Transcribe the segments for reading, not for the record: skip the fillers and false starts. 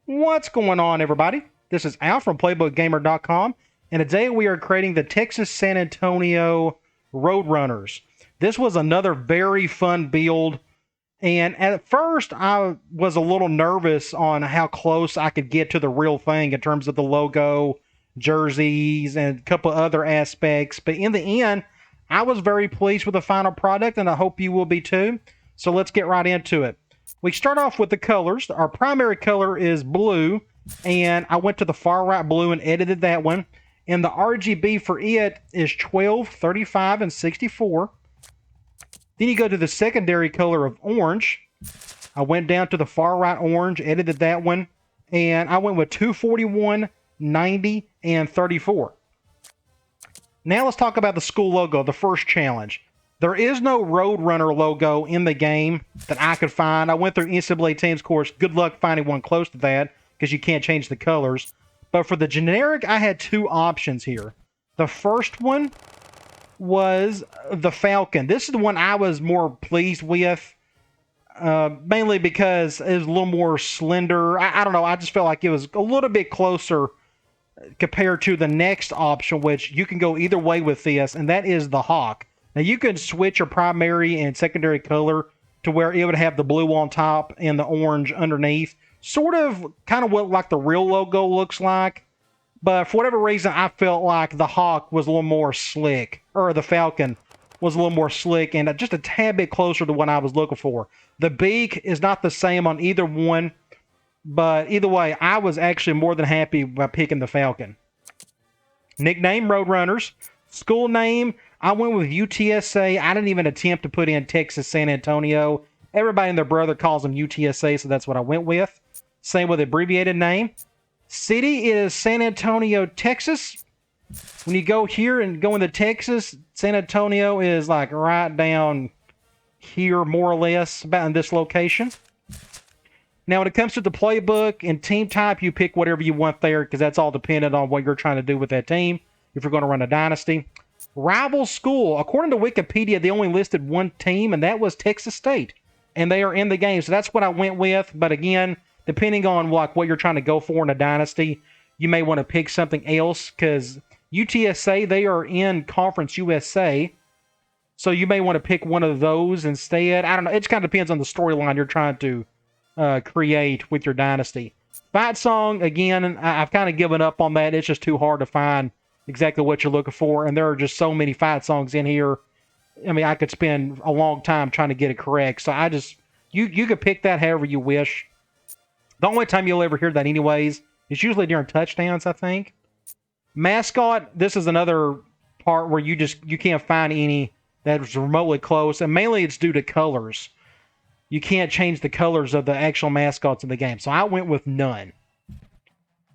What's going on, everybody? This is Al from PlaybookGamer.com, and today we are creating the Texas San Antonio Roadrunners. This was another very fun build, and at first I was a little nervous on how close I could get to the real thing in terms of the logo, jerseys, and a couple other aspects, but in the end, I was very pleased with the final product, and I hope you will be too. So let's get right into it. We start off with the colors. Our primary color is blue, and I went to the far right blue and edited that one. And the RGB for it is 12, 35, and 64. Then you go to the secondary color of orange. I went down to the far right orange, edited that one, and I went with 241, 90, and 34. Now let's talk about the school logo, the first challenge. There is no Roadrunner logo in the game that I could find. I went through NCAA teams, of course. Good luck finding one close to that because you can't change the colors. But for the generic, I had two options here. The first one was the Falcon. This is the one I was more pleased with, mainly because it was a little more slender. I don't know. I just felt like it was a little bit closer compared to the next option, which you can go either way with this, and that is the Hawk. Now, you can switch your primary and secondary color to where it would have the blue on top and the orange underneath. Sort of kind of what like the real logo looks like. But for whatever reason, I felt like the Hawk was a little more slick, or the Falcon was a little more slick and just a tad bit closer to what I was looking for. The beak is not the same on either one, but either way, I was actually more than happy by picking the Falcon. Nickname, Roadrunners. School name, I went with UTSA. I didn't even attempt to put in Texas San Antonio. Everybody and their brother calls them UTSA, so that's what I went with. Same with abbreviated name. City is San Antonio, Texas. When you go here and go into Texas, San Antonio is like right down here, more or less, about in this location. Now, when it comes to the playbook and team type, you pick whatever you want there because that's all dependent on what you're trying to do with that team if you're going to run a dynasty. Rival school. According to Wikipedia, they only listed one team, and that was Texas State. And they are in the game, so that's what I went with. But again, depending on what you're trying to go for in a dynasty, you may want to pick something else because UTSA, they are in Conference USA, so you may want to pick one of those instead. I don't know. It just kind of depends on the storyline you're trying to create with your dynasty. Fight song, again, I've kind of given up on that. It's just too hard to find exactly what you're looking for, and there are just so many fight songs in here. I mean, I could spend a long time trying to get it correct. So I just, you could pick that however you wish. The only time you'll ever hear that anyways is usually during touchdowns, I think. Mascot, this is another part where you can't find any that's remotely close, and mainly it's due to colors. You can't change the colors of the actual mascots in the game. So I went with none.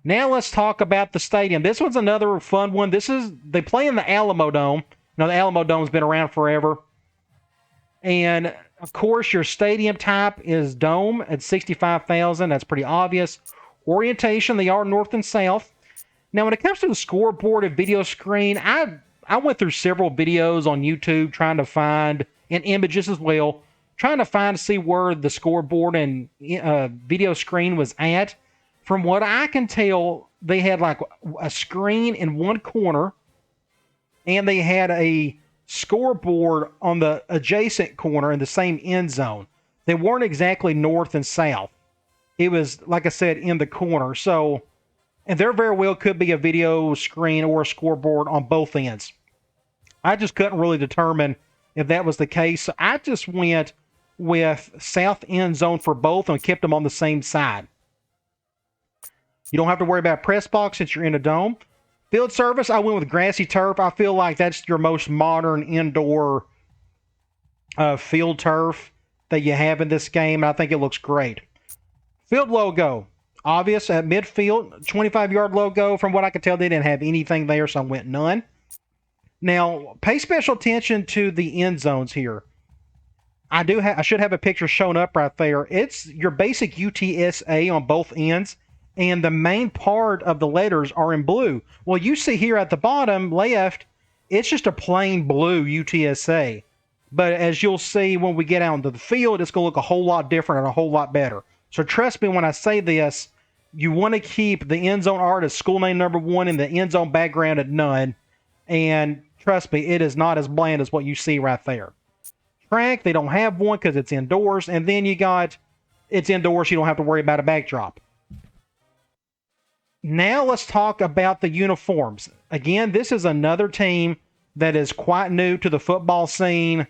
Now let's talk about the stadium. This one's another fun one. They play in the Alamo Dome. Now, the Alamo Dome's been around forever. And, of course, your stadium type is dome at 65,000. That's pretty obvious. Orientation, they are north and south. Now, when it comes to the scoreboard and video screen, I went through several videos on YouTube trying to find, and images as well, trying to see where the scoreboard and video screen was at. From what I can tell, they had like a screen in one corner, and they had a scoreboard on the adjacent corner in the same end zone. They weren't exactly north and south. It was, like I said, in the corner. So, and there very well could be a video screen or a scoreboard on both ends. I just couldn't really determine if that was the case. So I just went with south end zone for both and kept them on the same side. You don't have to worry about press box since you're in a dome. Field surface, I went with grassy turf. I feel like that's your most modern indoor field turf that you have in this game. I think it looks great. Field logo, obvious at midfield, 25-yard logo. From what I could tell, they didn't have anything there, so I went none. Now, pay special attention to the end zones here. I should have a picture shown up right there. It's your basic UTSA on both ends, and the main part of the letters are in blue. Well, you see here at the bottom left, it's just a plain blue UTSA. But as you'll see when we get out into the field, it's going to look a whole lot different and a whole lot better. So trust me when I say this, You want to keep the end zone art as school name number 1 and the end zone background at none. And trust me, it is not as bland as what you see right there. Track, they don't have one because it's indoors. And then you got, it's indoors, you don't have to worry about a backdrop. Now let's talk about the uniforms. Again, this is another team that is quite new to the football scene.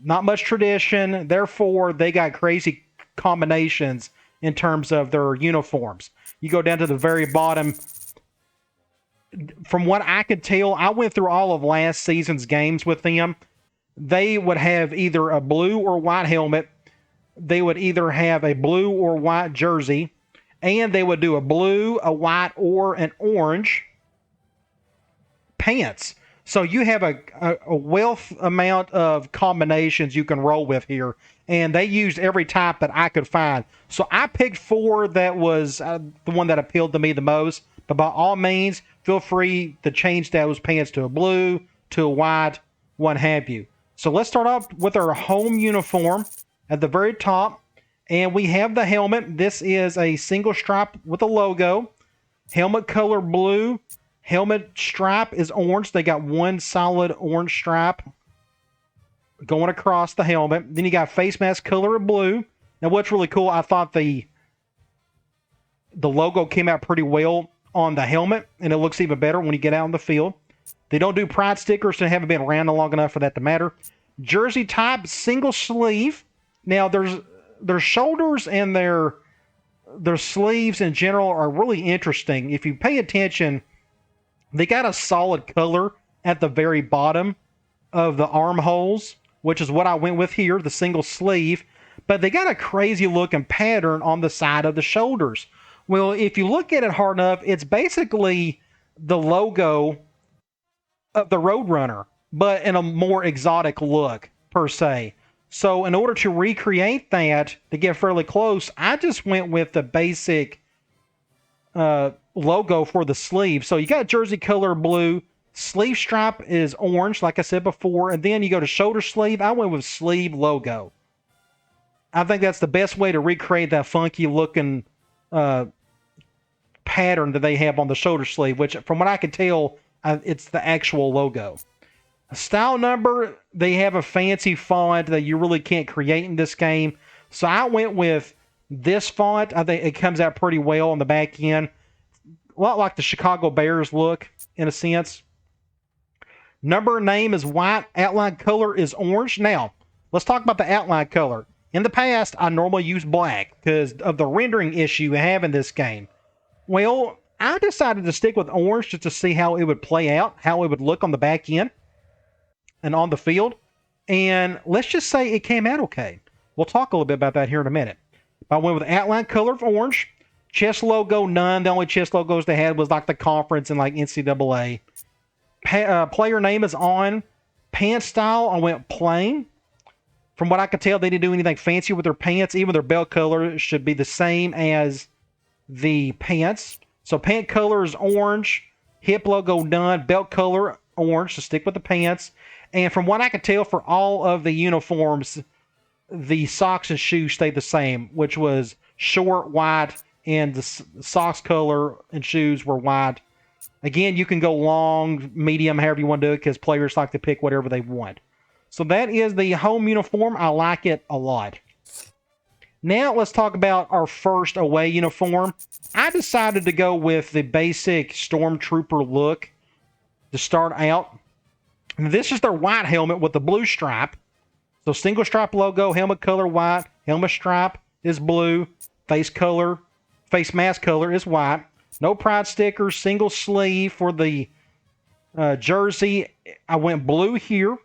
Not much tradition. Therefore, they got crazy combinations in terms of their uniforms. You go down to the very bottom. From what I could tell, I went through all of last season's games with them. They would have either a blue or white helmet. They would either have a blue or white jersey. And they would do a blue, a white, or an orange pants. So you have a wealth amount of combinations you can roll with here. And they used every type that I could find. So I picked 4 that was the one that appealed to me the most. But by all means, feel free to change those pants to a blue, to a white, what have you. So let's start off with our home uniform at the very top. And we have the helmet. This is a single stripe with a logo. Helmet color blue. Helmet stripe is orange. They got one solid orange stripe going across the helmet. Then you got face mask color of blue. Now what's really cool, I thought the logo came out pretty well on the helmet, and it looks even better when you get out in the field. They don't do pride stickers, so they haven't been around long enough for that to matter. Jersey type, single sleeve. Now their shoulders and their sleeves in general are really interesting. If you pay attention, they got a solid color at the very bottom of the armholes, which is what I went with here, the single sleeve. But they got a crazy looking pattern on the side of the shoulders. Well, if you look at it hard enough, it's basically the logo of the Roadrunner, but in a more exotic look, per se. So in order to recreate that, to get fairly close, I just went with the basic logo for the sleeve. So you got jersey color blue, sleeve stripe is orange, like I said before, and then you go to shoulder sleeve. I went with sleeve logo. I think that's the best way to recreate that funky looking pattern that they have on the shoulder sleeve, which from what I can tell, it's the actual logo. Style number, they have a fancy font that you really can't create in this game. So I went with this font. I think it comes out pretty well on the back end. A lot like the Chicago Bears look, in a sense. Number name is white. Outline color is orange. Now, let's talk about the outline color. In the past, I normally use black because of the rendering issue we have in this game. Well, I decided to stick with orange just to see how it would play out, how it would look on the back end and on the field. And let's just say it came out okay. We'll talk a little bit about that here in a minute. I went with outline color of orange. Chess logo, none. The only chess logos they had was like the conference and like NCAA. Player name is on. Pants style, I went plain. From what I could tell, they didn't do anything fancy with their pants. Even their belt color should be the same as the pants. So pant color is orange. Hip logo none. Belt color orange, so stick with the pants. And from what I could tell, for all of the uniforms, the socks and shoes stayed the same, which was short, white, and the socks color and shoes were white. Again, you can go long, medium, however you want to do it, because players like to pick whatever they want. So that is the home uniform. I like it a lot. Now let's talk about our first away uniform. I decided to go with the basic Stormtrooper look to start out. This is their white helmet with the blue stripe. So single stripe logo, helmet color white, helmet stripe is blue, face mask color is white. No pride stickers, single sleeve for the jersey. I went blue here.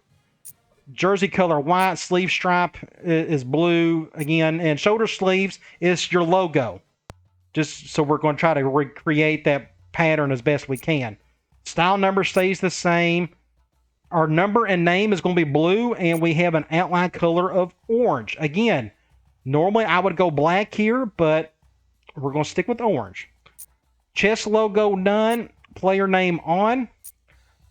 Jersey color white, sleeve stripe is blue again, and shoulder sleeves is your logo. Just so we're going to try to recreate that pattern as best we can. Style number stays the same. Our number and name is going to be blue, and we have an outline color of orange. Again, normally I would go black here, but we're going to stick with orange. Chest logo none. Player name on.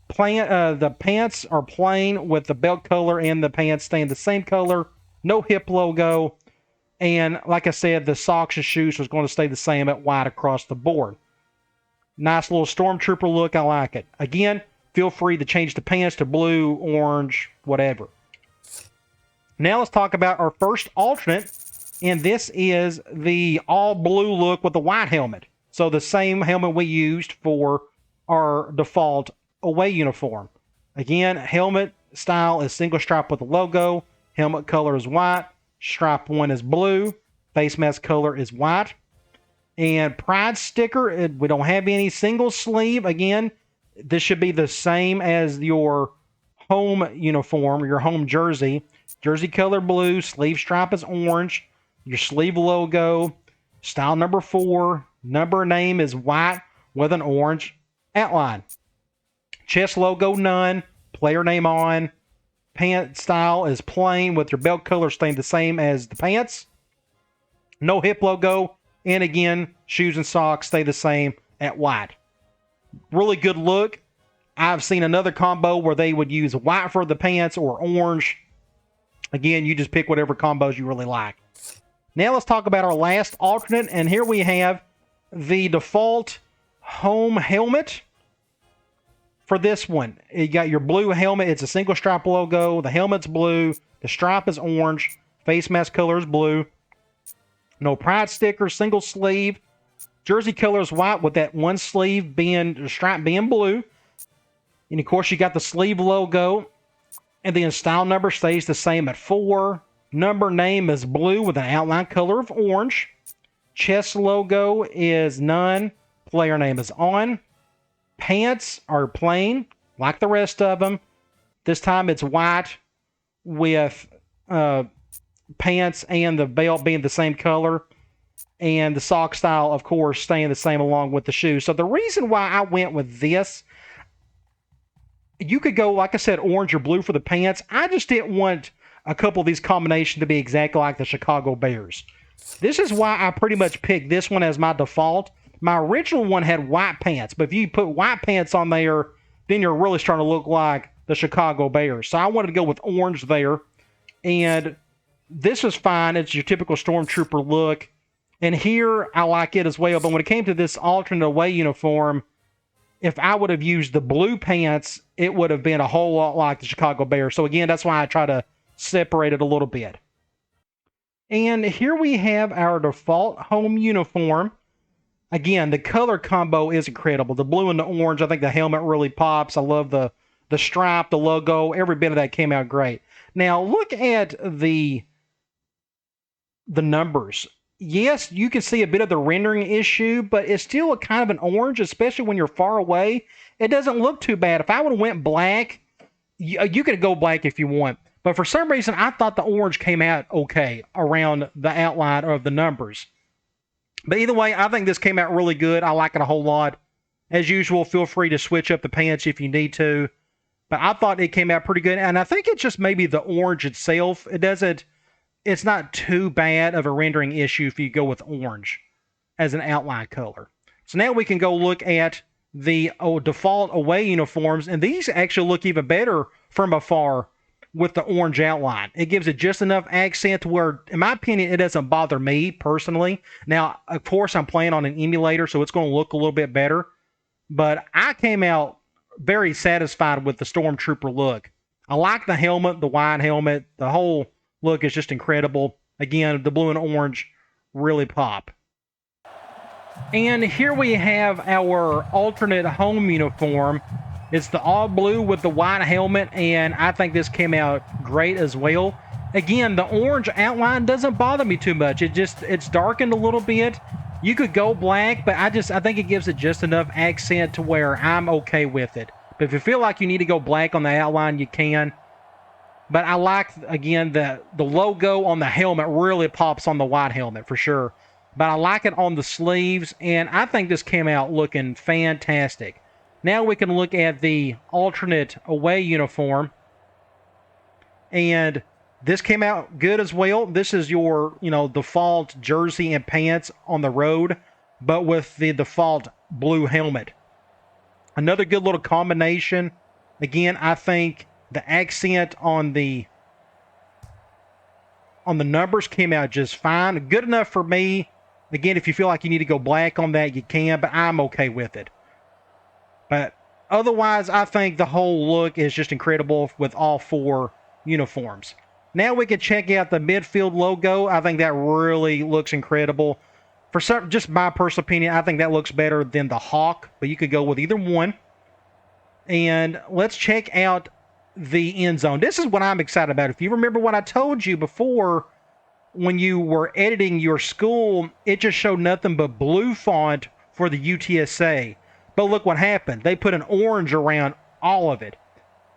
The pants are plain with the belt color and the pants staying the same color. No hip logo. And like I said, the socks and shoes was going to stay the same at white across the board. Nice little stormtrooper look. I like it. Again, feel free to change the pants to blue, orange, whatever. Now let's talk about our first alternate, and this is the all blue look with the white helmet. So the same helmet we used for our default away uniform. Again, helmet style is single stripe with the logo. Helmet color is white. Stripe 1 is blue. Face mask color is white. And pride sticker, we don't have any. Single sleeve, again, this should be the same as your home uniform, your home jersey. Jersey color blue, sleeve stripe is orange. Your sleeve logo, style number 4, number name is white with an orange outline. Chest logo none, player name on. Pant style is plain with your belt color staying the same as the pants. No hip logo. And again, shoes and socks stay the same at white. Really good look. I've seen another combo where they would use white for the pants or orange. Again, you just pick whatever combos you really like. Now let's talk about our last alternate. And here we have the default home helmet. For this one, you got your blue helmet. It's a single stripe logo. The helmet's blue. The stripe is orange. Face mask color is blue. No pride sticker, single sleeve. Jersey color is white with that one sleeve being, the stripe being blue. And of course, you got the sleeve logo. And then style number stays the same at 4. Number name is blue with an outline color of orange. Chest logo is none. Player name is on. Pants are plain, like the rest of them. This time it's white with pants and the belt being the same color. And the sock style, of course, staying the same along with the shoes. So the reason why I went with this, you could go, like I said, orange or blue for the pants. I just didn't want a couple of these combinations to be exactly like the Chicago Bears. This is why I pretty much picked this one as my default. My original one had white pants, but if you put white pants on there, then you're really starting to look like the Chicago Bears. So I wanted to go with orange there, and this is fine. It's your typical stormtrooper look, and here I like it as well. But when it came to this alternate away uniform, if I would have used the blue pants, it would have been a whole lot like the Chicago Bears. So again, that's why I try to separate it a little bit. And here we have our default home uniform. Again, the color combo is incredible. The blue and the orange, I think the helmet really pops. I love the stripe, the logo. Every bit of that came out great. Now, look at the numbers. Yes, you can see a bit of the rendering issue, but it's still a kind of an orange, especially when you're far away. It doesn't look too bad. If I would have went black, you could go black if you want. But for some reason, I thought the orange came out okay around the outline of the numbers. But either way, I think this came out really good. I like it a whole lot. As usual, feel free to switch up the pants if you need to. But I thought it came out pretty good. And I think it's just maybe the orange itself. It's not too bad of a rendering issue if you go with orange as an outline color. So now we can go look at the default away uniforms. And these actually look even better from afar with the orange outline. It gives it just enough accent to where, in my opinion, it doesn't bother me personally. Now, of course, I'm playing on an emulator, so it's going to look a little bit better. But I came out very satisfied with the Stormtrooper look. I like the helmet, the white helmet. The whole look is just incredible. Again, the blue and orange really pop. And here we have our alternate home uniform. It's the all blue with the white helmet, and I think this came out great as well. Again, the orange outline doesn't bother me too much. It's darkened a little bit. You could go black, but I think it gives it just enough accent to where I'm okay with it. But if you feel like you need to go black on the outline, you can. But I like, again, the logo on the helmet really pops on the white helmet for sure. But I like it on the sleeves, and I think this came out looking fantastic. Now we can look at the alternate away uniform. And this came out good as well. This is your, default jersey and pants on the road, but with the default blue helmet. Another good little combination. Again, I think the accent on the on the numbers came out just fine. Good enough for me. Again, if you feel like you need to go black on that, you can, but I'm okay with it. But otherwise, I think the whole look is just incredible with all 4 uniforms. Now we can check out the midfield logo. I think that really looks incredible. For some, just my personal opinion, I think that looks better than the Hawk, but you could go with either one. And let's check out the end zone. This is what I'm excited about. If you remember what I told you before, when you were editing your school, it just showed nothing but blue font for the UTSA. But look what happened. They put an orange around all of it.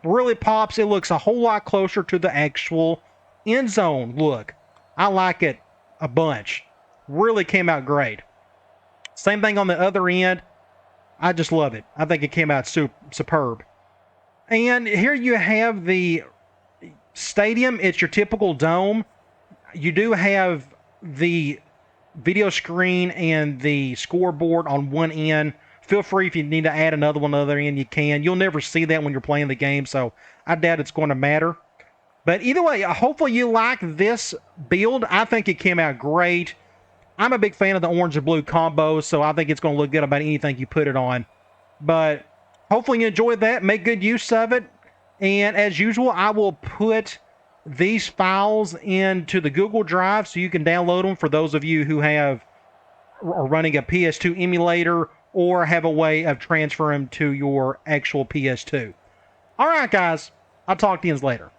Really pops. It looks a whole lot closer to the actual end zone look. I like it a bunch. Really came out great. Same thing on the other end. I just love it. I think it came out superb. And here you have the stadium. It's your typical dome. You do have the video screen and the scoreboard on one end. Feel free if you need to add another one on the other end, you can. You'll never see that when you're playing the game, so I doubt it's going to matter. But either way, hopefully you like this build. I think it came out great. I'm a big fan of the orange and blue combo, so I think it's going to look good about anything you put it on. But hopefully you enjoyed that. Make good use of it. And as usual, I will put these files into the Google Drive so you can download them for those of you who are running a PS2 emulator or have a way of transferring them to your actual PS2. All right, guys. I'll talk to you later.